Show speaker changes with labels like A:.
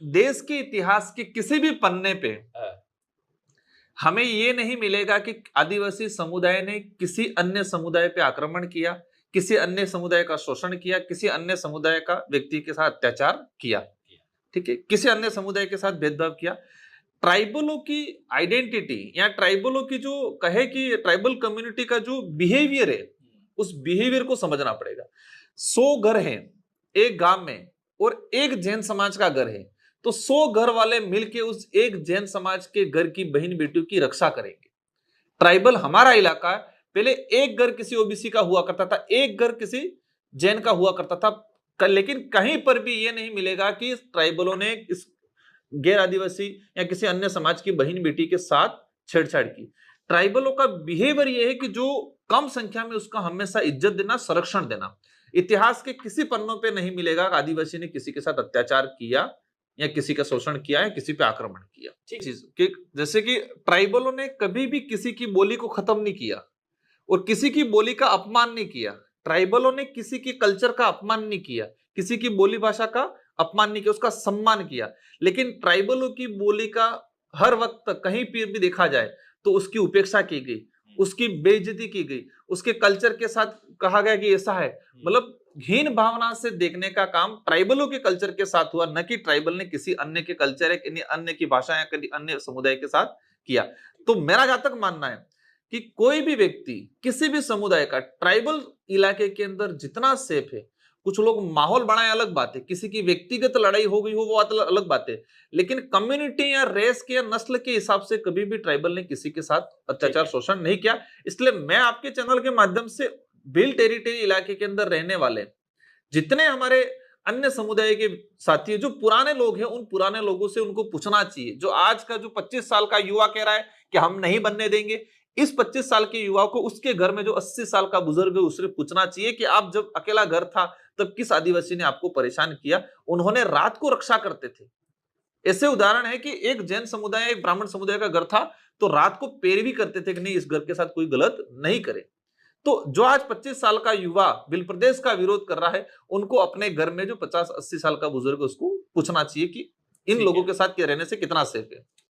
A: देश के इतिहास के किसी भी पन्ने पे हमें ये नहीं मिलेगा कि आदिवासी समुदाय ने किसी अन्य समुदाय पे आक्रमण किया, किसी अन्य समुदाय का शोषण किया, किसी अन्य समुदाय का व्यक्ति के साथ अत्याचार किया, ठीक है, किसी अन्य समुदाय के साथ भेदभाव किया। ट्राइबलों की आइडेंटिटी या ट्राइबलों की जो कहे कि ट्राइबल कम्युनिटी का जो बिहेवियर है, उस बिहेवियर को समझना पड़ेगा। 100 घर हैं एक गांव में और एक जैन समाज का घर है, तो 100 घर वाले मिलके उस एक जैन समाज के घर की बहन बेटियों की रक्षा करेंगे। ट्राइबल हमारा इलाका पहले एक घर किसी ओबीसी का हुआ करता था, एक घर किसी जैन का हुआ करता था, लेकिन कहीं पर भी यह नहीं मिलेगा कि ट्राइबलों ने इस गैर आदिवासी या किसी अन्य समाज की बहन बेटी के साथ छेड़छाड़ की। ट्राइबलों का बिहेवियर यह है कि जो कम संख्या में उसका हमेशा इज्जत देना, संरक्षण देना। इतिहास के किसी पन्नों पे नहीं मिलेगा कि आदिवासी ने किसी के साथ अत्याचार किया या किसी का शोषण किया या किसी पे आक्रमण किया। ठीक चीज कि जैसे कि ट्राइबलों ने कभी भी किसी की बोली को खत्म नहीं किया और किसी की बोली का अपमान नहीं किया। ट्राइबलों ने किसी की कल्चर का अपमान नहीं किया, किसी की बोली भाषा का अपमान नहीं किया, उसका सम्मान किया। लेकिन ट्राइबलों की बोली का हर वक्त कहीं पर भी देखा जाए तो उसकी उपेक्षा की गई, उसकी बेइज्जती की गई, उसके कल्चर के साथ कहा गया कि ऐसा है, मतलब हीन भावना से देखने का काम ट्राइबलों के कल्चर के साथ हुआ, न कि ट्राइबल ने किसी अन्य के कल्चर या किसी अन्य की भाषा या किसी अन्य समुदाय के साथ किया। तो मेरा जहां तक मानना है कि कोई भी व्यक्ति किसी भी समुदाय का ट्राइबल इलाके के अंदर जितना सेफ है, कुछ लोग माहौल बनाए अलग बात है, किसी की व्यक्तिगत लड़ाई हो गई हो वो अलग बात है, लेकिन कम्युनिटी या रेस के या नस्ल के हिसाब से कभी भी ट्राइबल ने किसी के साथ अत्याचार शोषण नहीं किया। इसलिए मैं आपके चैनल के माध्यम से बिल टेरिटरी इलाके के अंदर रहने वाले जितने हमारे अन्य समुदाय के साथी जो पुराने लोग हैं, उन पुराने लोगों से उनको पूछना चाहिए। जो आज का जो 25 साल का युवा कह रहा है कि हम नहीं बनने देंगे, इस 25 साल के युवा को उसके घर में जो 80 साल का बुजुर्ग है उससे पूछना चाहिए कि आप जब अकेला घर था तब किस आदिवासी ने आपको परेशान किया। उन्होंने रात को रक्षा करते थे। ऐसे उदाहरण है कि एक जैन समुदाय, एक ब्राह्मण समुदाय का घर था तो रात को पैरवी करते थे कि नहीं, इस घर के साथ कोई गलत नहीं करे। तो जो आज 25 साल का युवा बिल प्रदेश का विरोध कर रहा है, उनको अपने घर में जो 50-80 साल का बुजुर्ग है उसको पूछना चाहिए कि इन लोगों के साथ रहने से कितना सेफ है।